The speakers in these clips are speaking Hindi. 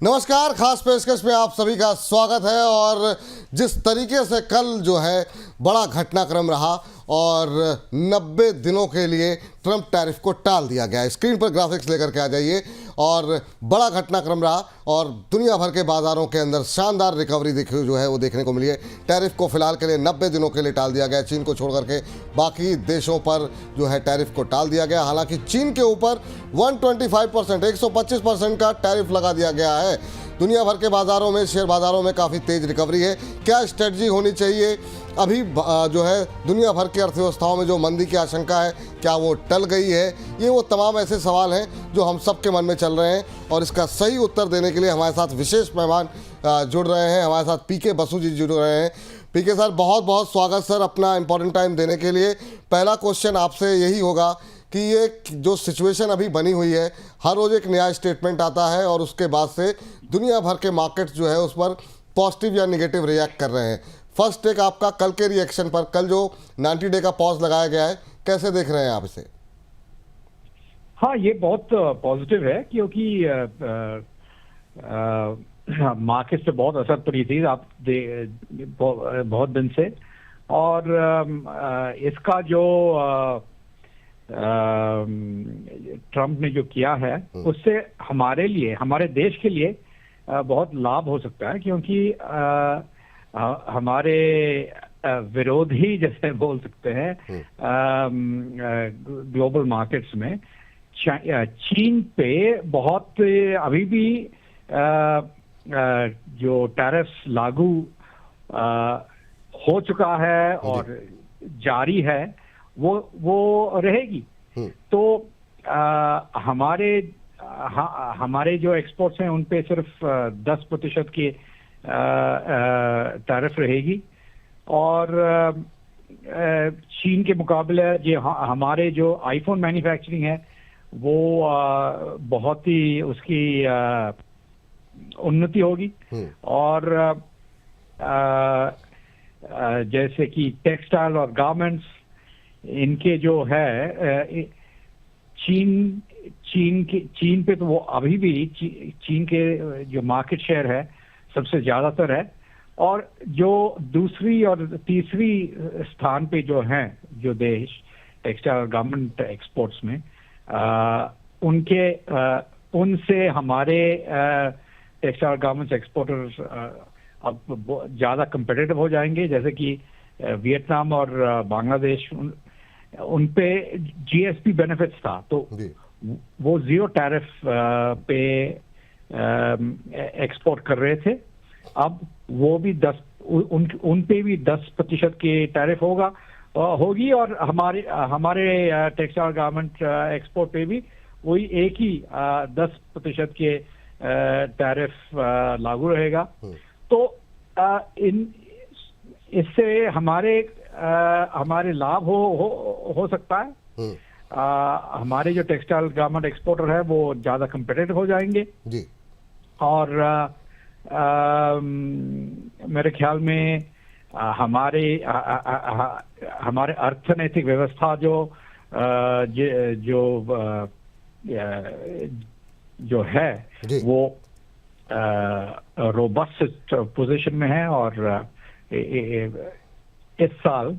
नमस्कार, खास पेशकश में आप सभी का स्वागत है। और जिस तरीके से कल जो है बड़ा घटनाक्रम रहा और 90 दिनों के लिए ट्रंप टैरिफ को टाल दिया गया। स्क्रीन पर ग्राफिक्स लेकर के आ जाइए। और बड़ा घटनाक्रम रहा और दुनिया भर के बाजारों के अंदर शानदार रिकवरी देखी जो है वो देखने को मिली है। टैरिफ को फिलहाल के लिए 90 दिनों के लिए टाल दिया गया। चीन को छोड़ करके बाकी देशों पर जो है टैरिफ को टाल दिया गया। हालांकि चीन के ऊपर 125% 125% का टैरिफ लगा दिया गया है। दुनिया भर के बाजारों में, शेयर बाजारों में काफ़ी तेज रिकवरी है। क्या स्ट्रेटजी होनी चाहिए अभी जो है दुनिया भर की अर्थव्यवस्थाओं में जो मंदी की आशंका है, क्या वो टल गई है? ये वो तमाम ऐसे सवाल हैं जो हम सबके मन में चल रहे हैं। और इसका सही उत्तर देने के लिए हमारे साथ विशेष मेहमान जुड़ रहे हैं। हमारे साथ पीके बसु जी जुड़ रहे हैं। पीके सर, बहुत बहुत स्वागत सर अपना इम्पोर्टेंट टाइम देने के लिए। पहला क्वेश्चन आपसे यही होगा कि ये जो सिचुएशन अभी बनी हुई है, हर रोज़ एक नया स्टेटमेंट आता है और उसके बाद से दुनिया भर के मार्केट जो है उस पर पॉजिटिव या निगेटिव रिएक्ट कर रहे हैं। फर्स्ट टेक आपका कल के रिएक्शन पर, कल जो 90 डे का पॉज लगाया गया है, कैसे देख रहे हैं आप इसे? हाँ, ये बहुत पॉजिटिव है क्योंकि मार्केट से बहुत असर पड़ी थी बहुत दिन से। और इसका जो ट्रम्प ने जो किया है उससे हमारे लिए, हमारे देश के लिए बहुत लाभ हो सकता है, क्योंकि हमारे विरोधी जैसे बोल सकते हैं ग्लोबल मार्केट्स में चीन पे बहुत अभी भी जो टैरिफ्स लागू हो चुका है और जारी है वो रहेगी। तो हमारे जो एक्सपोर्ट्स हैं उन पे सिर्फ 10% की टैरिफ रहेगी। और चीन के मुकाबले जो हमारे जो आईफोन मैन्युफैक्चरिंग है वो बहुत ही उसकी उन्नति होगी। और जैसे कि टेक्सटाइल और गारमेंट्स, इनके जो है चीन पे तो वो अभी भी चीन के जो मार्केट शेयर है सबसे ज़्यादातर है। और जो दूसरी और तीसरी स्थान पे जो हैं जो देश टेक्सटाइल और गारमेंट एक्सपोर्ट्स में, उनसे हमारे टेक्सटाइल और गारमेंट्स एक्सपोर्टर्स अब ज़्यादा कंपेटिटिव हो जाएंगे। जैसे कि वियतनाम और बांग्लादेश, उन पे जीएसपी बेनिफिट्स था तो वो 0 टैरिफ पे एक्सपोर्ट कर रहे थे। अब वो भी उन पे भी 10% की टैरिफ होगी। और हमारे टेक्सटाइल गारमेंट एक्सपोर्ट पे भी वही एक ही 10% के टैरिफ लागू रहेगा। तो इससे हमारे लाभ हो सकता है। हमारे जो टेक्सटाइल गारमेंट एक्सपोर्टर है वो ज़्यादा कंपेटिटिव हो जाएंगे जी। और मेरे ख्याल में हमारे अर्थनैतिक व्यवस्था जो है वो रोबस्ट पोजीशन में है। और इस साल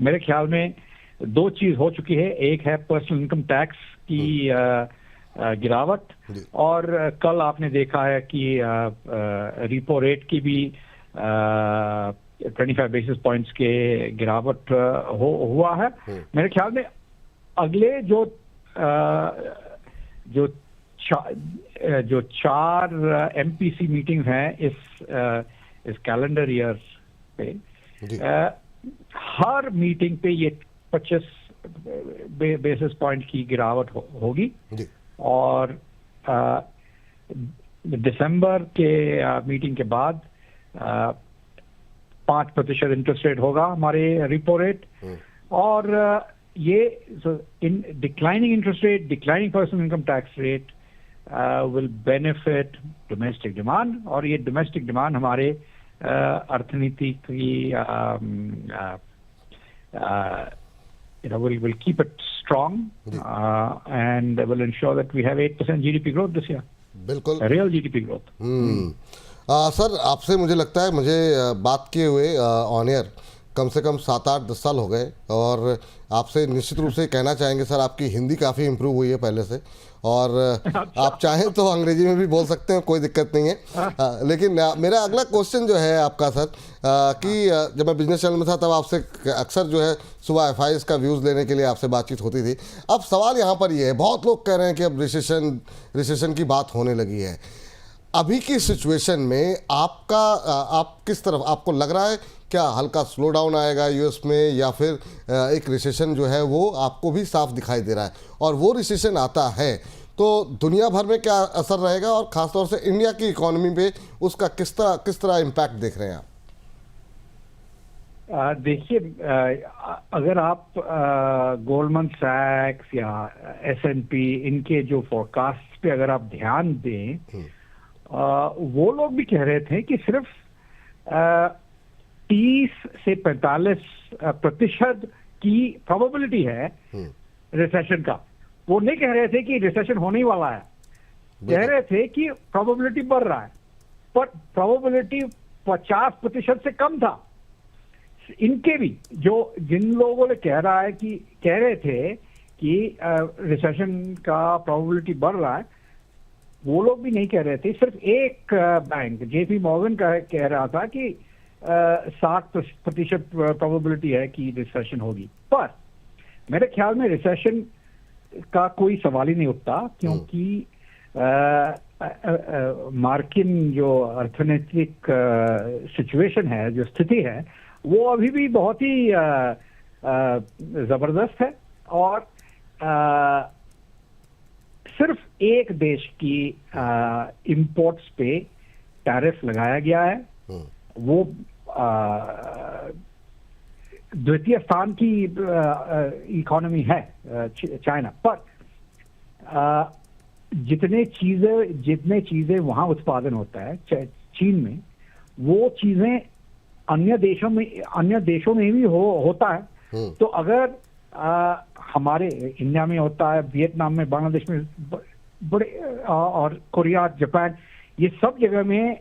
मेरे ख्याल में 2 चीज हो चुकी है। एक है पर्सनल इनकम टैक्स की गिरावट, और कल आपने देखा है कि रिपो रेट की भी 25 बेसिस पॉइंट्स के गिरावट हुआ है। मेरे ख्याल में अगले जो 4 एमपीसी मीटिंग हैं इस कैलेंडर ईयर पे, हर मीटिंग पे ये 25 बेसिस पॉइंट की गिरावट होगी। और दिसंबर के मीटिंग के बाद 5% इंटरेस्ट रेट होगा हमारे रिपो रेट। और ये इन declining interest rate, declining personal income tax rate will benefit domestic demand. और ये डोमेस्टिक डिमांड हमारे अर्थनीति की will keep it strong and will ensure that we have 8% GDP growth this year. बिल्कुल। Real GDP growth. सर आपसे मुझे लगता है, मुझे बात किए हुए ऑन एयर कम से कम 7-8-10 साल हो गए, और आपसे निश्चित रूप से कहना चाहेंगे सर, आपकी हिंदी काफ़ी इम्प्रूव हुई है पहले से, और आप चाहें तो अंग्रेजी में भी बोल सकते हैं, कोई दिक्कत नहीं है। लेकिन मेरा अगला क्वेश्चन जो है आपका सर, कि जब मैं बिजनेस चैनल में था तब आपसे अक्सर जो है सुबह एफआईएस का व्यूज़ लेने के लिए आपसे बातचीत होती थी। अब सवाल यहाँ पर ये है, बहुत लोग कह रहे हैं कि अब रिसेशन की बात होने लगी है। अभी की सिचुएशन में आप किस तरफ, आपको लग रहा है क्या हल्का स्लो डाउन आएगा यूएस में, या फिर एक रिसेशन जो है वो आपको भी साफ दिखाई दे रहा है, और वो रिसेशन आता है तो दुनिया भर में क्या असर रहेगा, और ख़ासतौर से इंडिया की इकोनॉमी पे उसका किस तरह इम्पैक्ट देख रहे हैं आप? देखिए, अगर आप गोल्डमैन सैक्स या S&P इनके जो फोरकास्ट पे अगर आप ध्यान दें, वो लोग भी कह रहे थे कि सिर्फ 30 से 45% की प्रोबेबिलिटी है रिसेशन का। वो नहीं कह रहे थे कि रिसेशन होने ही वाला है, कह रहे थे कि प्रोबेबिलिटी बढ़ रहा है, पर प्रोबेबिलिटी 50% से कम था। इनके भी जिन लोगों ने कह रहे थे कि रिसेशन का प्रोबेबिलिटी बढ़ रहा है, वो लोग भी नहीं कह रहे थे। सिर्फ एक बैंक JP मॉर्गन का कह रहा था कि 60% प्रोबेबिलिटी है कि रिसेशन होगी। पर मेरे ख्याल में रिसेशन का कोई सवाल ही नहीं उठता, क्योंकि मार्किन जो अर्थनैतिक सिचुएशन है, जो स्थिति है, वो अभी भी बहुत ही जबरदस्त है, और सिर्फ एक देश की इंपोर्ट्स पे टैरिफ लगाया गया है, वो द्वितीय स्थान की इकोनॉमी है, चाइना। पर जितने चीजें वहां उत्पादन होता है चीन में, वो चीजें अन्य देशों में भी होता है। तो अगर हमारे इंडिया में होता है, वियतनाम में, बांग्लादेश में, बड़े और कोरिया, जापान, ये सब जगह में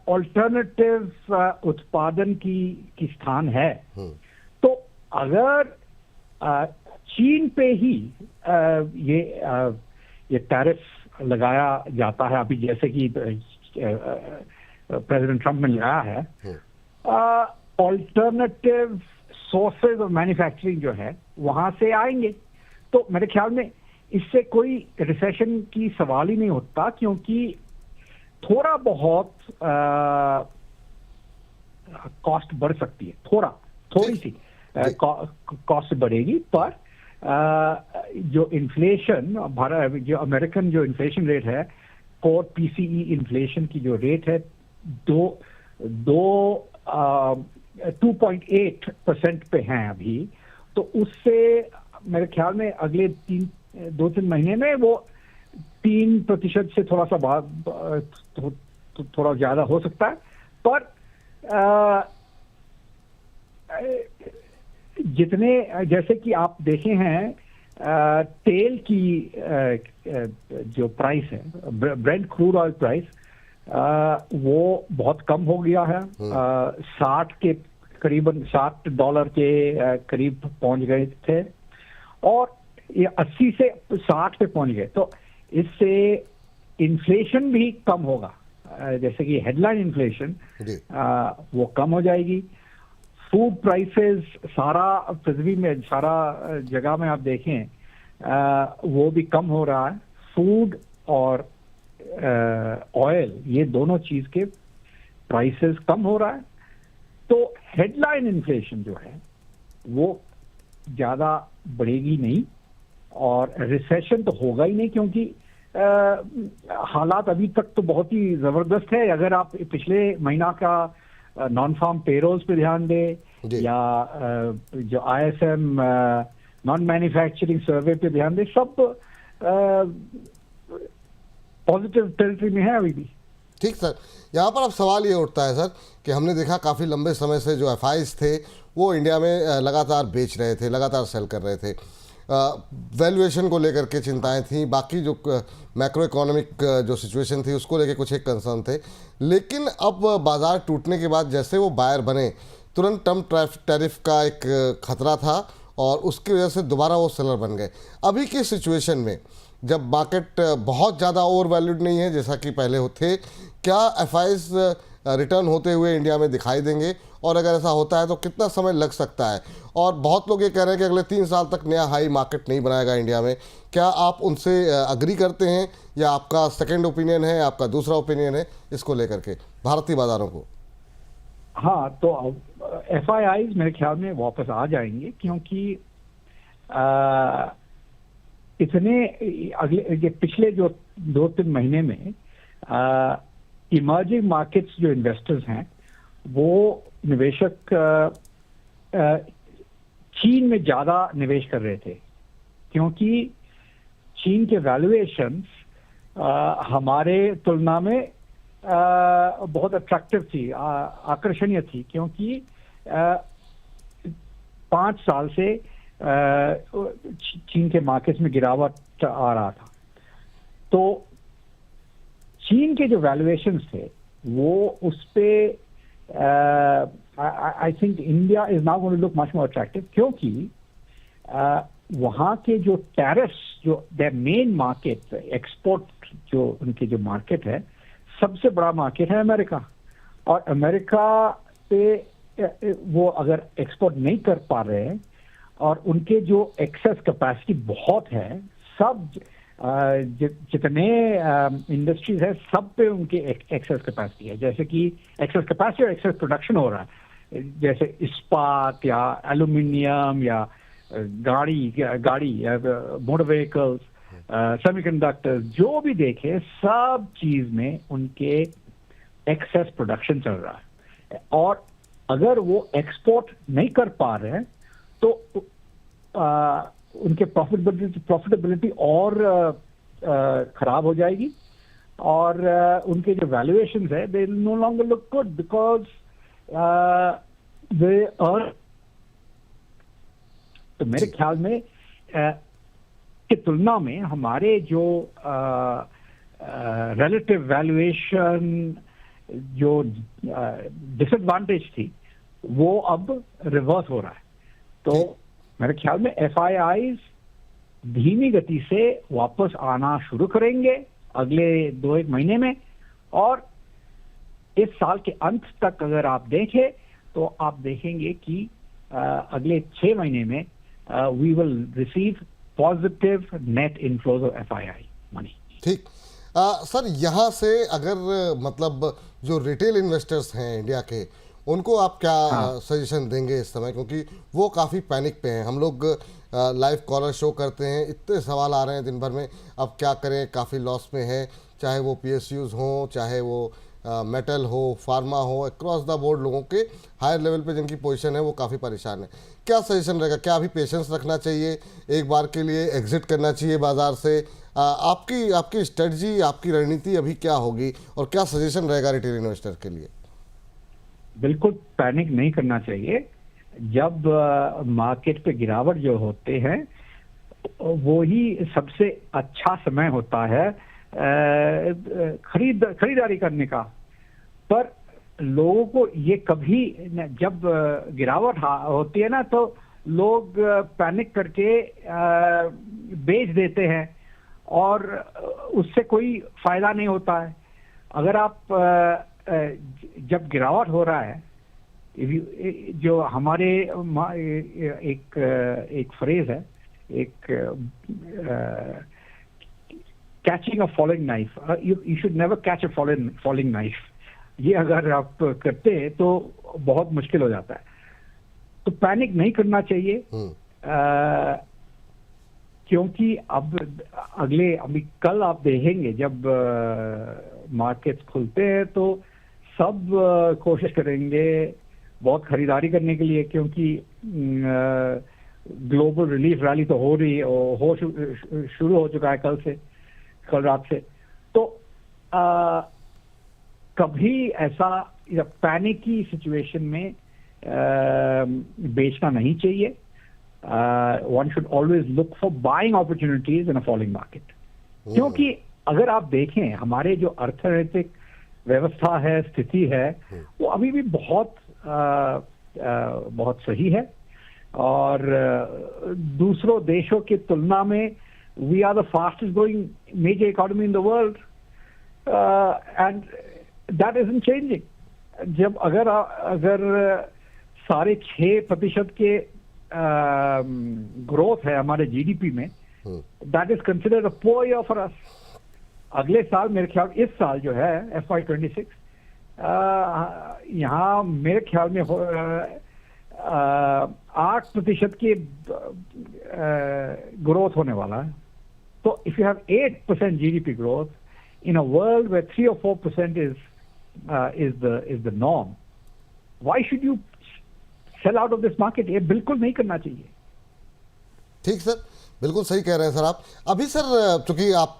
ऑल्टरनेटिव उत्पादन की स्थान है। तो अगर चीन पे ही ये टैरिफ लगाया जाता है, अभी जैसे कि प्रेसिडेंट ट्रम्प ने लगाया है, ऑल्टरनेटिव सोर्सेज ऑफ मैन्युफैक्चरिंग जो है वहां से आएंगे, तो मेरे ख्याल में इससे कोई रिसेशन की सवाल ही नहीं होता, क्योंकि थोड़ा बहुत कॉस्ट बढ़ सकती है, थोड़ी सी कॉस्ट बढ़ेगी, पर जो इन्फ्लेशन जो अमेरिकन जो इन्फ्लेशन रेट है, कोर PCE इन्फ्लेशन की जो रेट है 2.8% पे हैं अभी, तो उससे मेरे ख्याल में अगले 2-3 महीने में वो 3% से थोड़ा ज्यादा हो सकता है। पर जैसे कि आप देखे हैं, तेल की जो प्राइस है, ब्रेंट क्रूड ऑयल प्राइस, वो बहुत कम हो गया है, करीबन $60 के करीब पहुंच गए थे, और ये 80 से 60 पे पहुंच गए। तो इससे इन्फ्लेशन भी कम होगा, जैसे कि हेडलाइन इन्फ्लेशन वो कम हो जाएगी। फूड प्राइसेस सारा पृथ्वी में, सारा जगह में आप देखें, वो भी कम हो रहा है। फूड और ऑयल, ये दोनों चीज के प्राइसेस कम हो रहा है, तो हेडलाइन इन्फ्लेशन जो है वो ज्यादा बढ़ेगी नहीं, और रिसेशन तो होगा ही नहीं, क्योंकि हालात अभी तक तो बहुत ही जबरदस्त है। अगर आप पिछले महीना का नॉन फार्म पेरोल्स पे ध्यान दें, या जो ISM नॉन मैन्युफैक्चरिंग सर्वे पे ध्यान दें, सब पॉजिटिव टेरिटरी में है अभी भी। ठीक सर, यहाँ पर अब सवाल ये उठता है सर कि हमने देखा काफ़ी लंबे समय से जो FIs थे वो इंडिया में लगातार बेच रहे थे, लगातार सेल कर रहे थे। वैल्यूएशन को लेकर के चिंताएं थी, बाकी जो मैक्रो इकोनॉमिक जो सिचुएशन थी उसको लेकर कुछ एक कंसर्न थे। लेकिन अब बाजार टूटने के बाद जैसे वो बायर बने, तुरंत ट्रम्प टैरिफ का एक खतरा था और उसकी वजह से दोबारा वो सेलर बन गए। अभी की सिचुएशन में जब मार्केट बहुत ज़्यादा ओवर वैल्यूड नहीं है जैसा कि पहले थे, क्या एफआईज रिटर्न होते हुए इंडिया में दिखाई देंगे, और अगर ऐसा होता है तो कितना समय लग सकता है? और बहुत लोग ये कह रहे हैं कि अगले 3 साल तक नया हाई मार्केट नहीं बनाएगा इंडिया में। क्या आप उनसे अग्री करते हैं, या आपका सेकंड ओपिनियन है, आपका दूसरा ओपिनियन है इसको लेकर के भारतीय बाजारों को? हाँ, तो एफआईआईज मेरे ख्याल में वापस आ जाएंगे, क्योंकि इतने अगले पिछले जो 2-3 महीने में इमर्जिंग मार्केट्स जो इन्वेस्टर्स हैं वो निवेशक चीन में ज्यादा निवेश कर रहे थे, क्योंकि चीन के वैल्यूएशंस हमारे तुलना में बहुत अट्रैक्टिव थी, आकर्षणीय थी, क्योंकि 5 साल से चीन के मार्केट्स में गिरावट आ रहा था। तो चीन के जो वैल्यूएशंस थे वो उस पे I think India is now going to look much more attractive, क्योंकि वहाँ के जो टैरिफ्स, जो देयर मेन मार्केट एक्सपोर्ट, जो उनके जो मार्केट है, सबसे बड़ा मार्केट है अमेरिका, और अमेरिका पे वो अगर एक्सपोर्ट नहीं कर पा रहे हैं और उनके जो एक्सेस कैपेसिटी बहुत है, सब जितने इंडस्ट्रीज है सब पे उनके एक्सेस कैपेसिटी है, जैसे कि एक्सेस कैपेसिटी और एक्सेस प्रोडक्शन हो रहा है, जैसे इस्पात या एल्यूमिनियम या गाड़ी मोटर व्हीकल्स, सेमीकंडक्टर्स, जो भी देखे सब चीज में उनके एक्सेस प्रोडक्शन चल रहा है। और अगर वो एक्सपोर्ट नहीं कर पा रहे हैं तो उनके प्रॉफिटेबिलिटी और खराब हो जाएगी, और उनके जो वैल्यूएशंस है they know longer look good, because they earn. तो मेरे ख्याल में की तुलना में हमारे जो रिलेटिव वैल्यूएशन जो डिसएडवांटेज थी वो अब रिवर्स हो रहा है। तो मेरे ख्याल में एफआईआईज धीमी गति से वापस आना शुरू करेंगे अगले 2-1 महीने में, और इस साल के अंत तक अगर आप देखें तो आप देखेंगे कि अगले 6 महीने में we will receive positive net inflows of FII money. ठीक। सर, यहाँ से अगर मतलब जो रिटेल इन्वेस्टर्स हैं इंडिया के, उनको आप क्या सजेशन देंगे इस समय, क्योंकि वो काफ़ी पैनिक पे हैं? हम लोग लाइव कॉलर शो करते हैं, इतने सवाल आ रहे हैं दिन भर में, अब क्या करें, काफ़ी लॉस में है, चाहे वो पीएसयूज हों, चाहे वो मेटल हो, फार्मा हो, अक्रॉस द बोर्ड लोगों के हायर लेवल पे जिनकी पोजीशन है वो काफ़ी परेशान है। क्या सजेशन रहेगा? क्या अभी पेशेंस रखना चाहिए, एक बार के लिए एग्जिट करना चाहिए बाजार से? आपकी स्ट्रेटजी, आपकी रणनीति अभी क्या होगी, और क्या सजेशन रहेगा रिटेल इन्वेस्टर के लिए? बिल्कुल पैनिक नहीं करना चाहिए। जब मार्केट पे गिरावट जो होते हैं वो ही सबसे अच्छा समय होता है खरीदारी करने का। पर लोगों को ये कभी, जब गिरावट होती है ना, तो लोग पैनिक करके बेच देते हैं और उससे कोई फायदा नहीं होता है। अगर आप जब गिरावट हो रहा है, जो हमारे एक फ्रेज है, एक catching a falling knife, you should never catch a falling knife. ये अगर आप करते हैं तो बहुत मुश्किल हो जाता है। तो पैनिक नहीं करना चाहिए, क्योंकि अभी कल आप देखेंगे जब मार्केट्स खुलते हैं तो सब कोशिश करेंगे बहुत खरीदारी करने के लिए, क्योंकि ग्लोबल रिलीफ रैली तो शुरू हो चुका है कल रात से। तो कभी ऐसा पैनिक की सिचुएशन में बेचना नहीं चाहिए। one should always look for buying opportunities in a falling market. क्योंकि अगर आप देखें हमारे जो अर्थनैतिक व्यवस्था है, स्थिति है, वो अभी भी बहुत बहुत सही है और दूसरों देशों की तुलना में we are the fastest growing major economy in the world and that isn't changing. जब अगर 6.5% के ग्रोथ है हमारे जीडीपी में, that is considered a poor year for us. अगले साल मेरे ख्याल इस साल जो है FY26 यहाँ मेरे ख्याल में 8% की ग्रोथ होने वाला है. तो if you have 8% GDP growth in a world where 3 or 4% is the norm, why should you sell out of this market? ये बिल्कुल नहीं करना चाहिए. ठीक सर, बिल्कुल सही कह रहे हैं सर आप. अभी सर चूंकि आप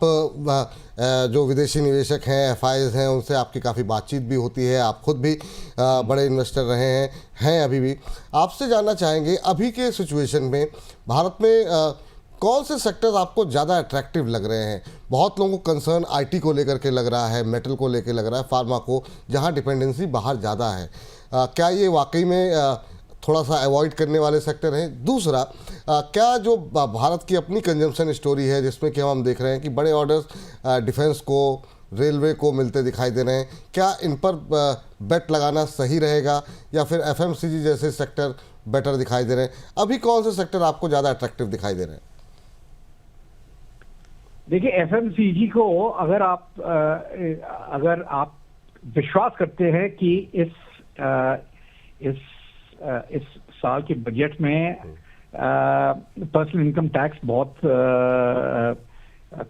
जो विदेशी निवेशक हैं, एफआईज हैं, उनसे आपकी काफ़ी बातचीत भी होती है, आप खुद भी बड़े इन्वेस्टर रहे हैं अभी भी. आपसे जानना चाहेंगे अभी के सिचुएशन में भारत में कौन से सेक्टर्स आपको ज़्यादा अट्रैक्टिव लग रहे हैं? बहुत लोगों को कंसर्न आईटी को लेकर के लग रहा है, मेटल को लेकर लग रहा है, फार्मा को, जहां डिपेंडेंसी बाहर ज़्यादा है. क्या ये वाकई में थोड़ा सा अवॉइड करने वाले सेक्टर हैं? दूसरा, क्या जो भारत की अपनी कंजम्पशन स्टोरी है जिसमें कि हम देख रहे हैं कि बड़े ऑर्डर्स डिफेंस को, रेलवे को मिलते दिखाई दे रहे हैं, क्या इन पर बेट लगाना सही रहेगा या फिर एफएमसीजी जैसे सेक्टर बेटर दिखाई दे रहे हैं? अभी कौन से सेक्टर आपको ज़्यादा अट्रैक्टिव दिखाई दे रहे हैं? देखिए, एफएमसीजी को अगर आप विश्वास करते हैं कि इस साल के बजट में पर्सनल इनकम टैक्स बहुत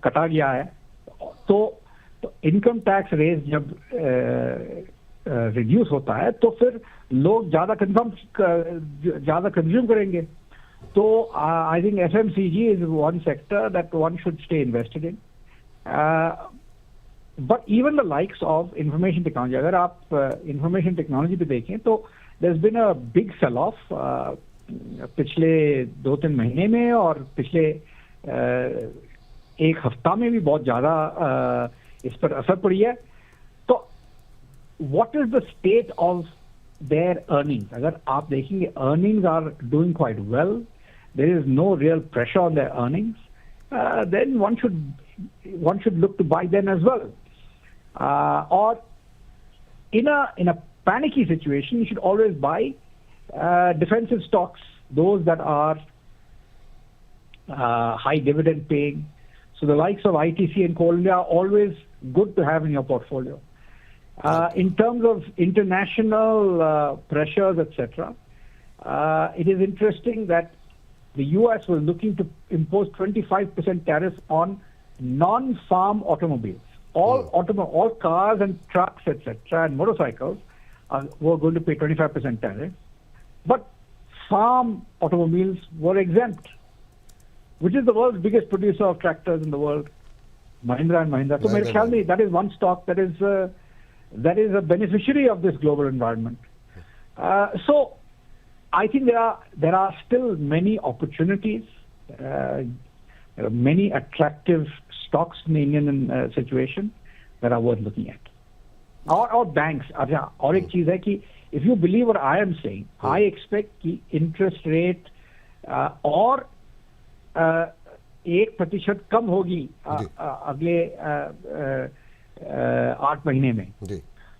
कटा गया है, तो इनकम टैक्स रेट जब रिड्यूस होता है तो फिर लोग ज़्यादा कंज्यूम करेंगे. So I think FMCG is one sector that one should stay invested in. But even the likes of information technology, अगर आप information technology पे देखें तो there's been a big sell-off पिछले 2-3 महीने में और पिछले एक हफ्ता में भी बहुत ज़्यादा इस पर असर पड़ी है. तो what is the state of their earnings? अगर आप देखेंगे earnings are doing quite well, there is no real pressure on their earnings, then one should look to buy them as well. Or in a panicky situation, you should always buy defensive stocks, those that are high dividend paying. So the likes of ITC and Coal India are always good to have in your portfolio. In terms of international pressures, etc., it is interesting that the US was looking to impose 25% tariff on non-farm automobiles. All cars and trucks, etc., and motorcycles were going to pay 25% tariff, but farm automobiles were exempt. Which is the world's biggest producer of tractors in the world? Mahindra and Mahindra. So, मेरे ख्याल में that is one stock that is a beneficiary of this global environment. So, I think there are still many opportunities. There are many attractive stocks in the Indian situation that are worth looking at. Or banks. अच्छा, और एक चीज है कि if you believe what I am saying, I expect कि interest rate और 1% कम होगी अगले 8 महीने में.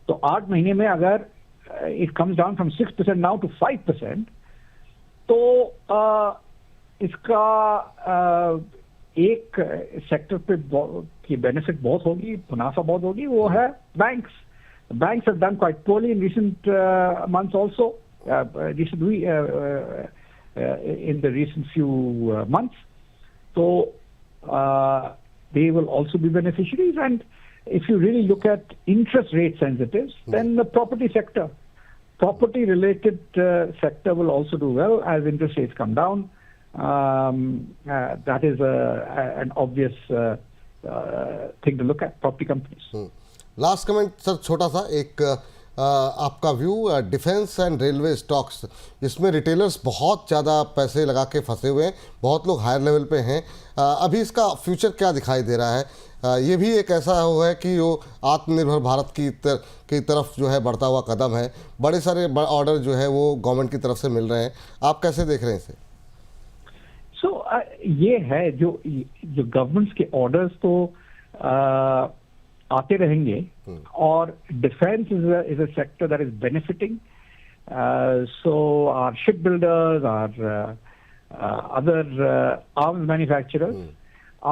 तो 8 महीने में अगर it comes down from 6% now to 5%, तो इसका एक सेक्टर पे की बेनिफिट बहुत होगी, मुनाफा बहुत होगी, वो है banks. Banks have done quite poorly in recent months also, in the recent few months. So they will also be beneficiaries. And if you really look at interest rate sensitives, then the property sector, property-related sector will also do well as interest rates come down. That is an obvious thing to look at, property companies. Last comment sir, छोटा सा एक आपका view defence and railway stocks, इसमें रिटेलर्स बहुत ज़्यादा पैसे लगा के फंसे हुए हैं, बहुत लोग हायर लेवल पे हैं। अभी इसका फ्यूचर क्या दिखाई दे रहा है? ये भी एक ऐसा हुआ है कि वो आत्मनिर्भर भारत की तरफ जो है बढ़ता हुआ कदम है। बड़े सारे ऑर्डर जो है वो गवर्नमेंट की तरफ से मिल रहे हैं। आप कैसे देख रहे हैं इसे? ये है जो गवर्नमेंट्स के ऑर्डर्स तो आते रहेंगे, और defence is a sector that is benefiting. So our ship builders, our other arms manufacturers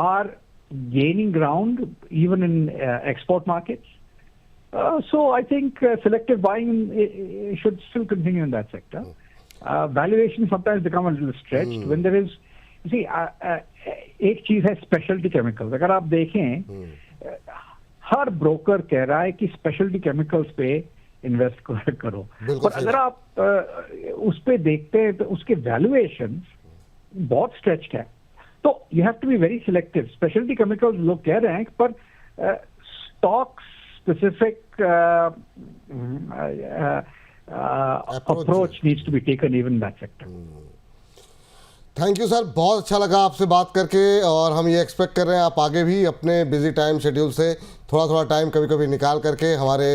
are gaining ground even in export markets. So I think selective buying should still continue in that sector. Valuation sometimes become a little stretched when there is, you see, एक चीज है स्पेशलिटी केमिकल्स. अगर आप देखें, हर ब्रोकर कह रहा है कि स्पेशलिटी केमिकल्स पे इन्वेस्ट करो, और अगर आप उस पे देखते हैं तो उसके वैल्यूएशन बहुत स्ट्रेच्ड है. तो you have to be very selective. Speciality chemicals लोग कह रहे हैं, पर stock specific approach needs to be taken even in that sector. Thank you sir, बहुत अच्छा लगा आपसे बात करके, और हम ये एक्सपेक्ट कर रहे हैं आप आगे भी अपने बिजी टाइम शेड्यूल से थोड़ा थोड़ा टाइम कभी कभी निकाल करके हमारे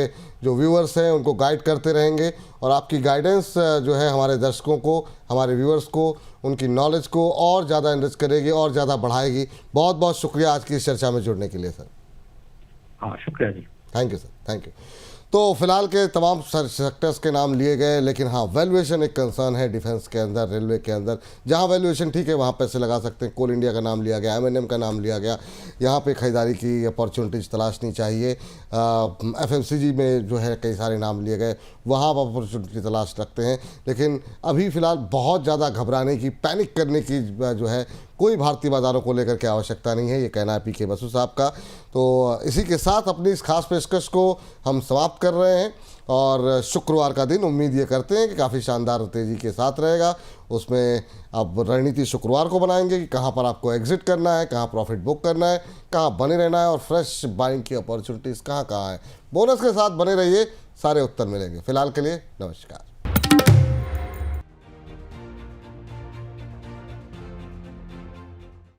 जो व्यूअर्स हैं उनको गाइड करते रहेंगे, और आपकी गाइडेंस जो है हमारे दर्शकों को, हमारे व्यूअर्स को, उनकी नॉलेज को और ज़्यादा एनरिच करेगी और ज़्यादा बढ़ाएगी. बहुत बहुत शुक्रिया आज की इस चर्चा में जुड़ने के लिए सर. हाँ, शुक्रिया जी. Thank you sir, thank you. तो फिलहाल के तमाम सेक्टर्स के नाम लिए गए, लेकिन हाँ, वैल्यूएशन एक कंसर्न है डिफेंस के अंदर, रेलवे के अंदर. जहाँ वैल्यूएशन ठीक है वहाँ पैसे लगा सकते हैं. कोल इंडिया का नाम लिया गया, M&M का नाम लिया गया. यहाँ पे खरीदारी की अपॉर्चुनिटीज तलाशनी चाहिए. FMCG में जो है कई सारे नाम लिए गए, वहाँ आप अपॉर्चुनिटी तलाश रखते हैं. लेकिन अभी फ़िलहाल बहुत ज़्यादा घबराने की, पैनिक करने की जो है कोई भारतीय बाज़ारों को लेकर के आवश्यकता नहीं है. ये कहना है PK बसु साहब का. तो इसी के साथ अपनी इस खास पेशकश को हम समाप्त कर रहे हैं, और शुक्रवार का दिन उम्मीद ये करते हैं कि काफ़ी शानदार तेज़ी के साथ रहेगा. उसमें अब रणनीति शुक्रवार को बनाएंगे कि कहाँ पर आपको एग्जिट करना है, कहाँ प्रॉफिट बुक करना है, कहाँ बने रहना है, और फ्रेश बाइंग की अपॉर्चुनिटीज़ कहाँ कहाँ है. बोनस के साथ बने रहिए, सारे उत्तर मिलेंगे. फिलहाल के लिए नमस्कार.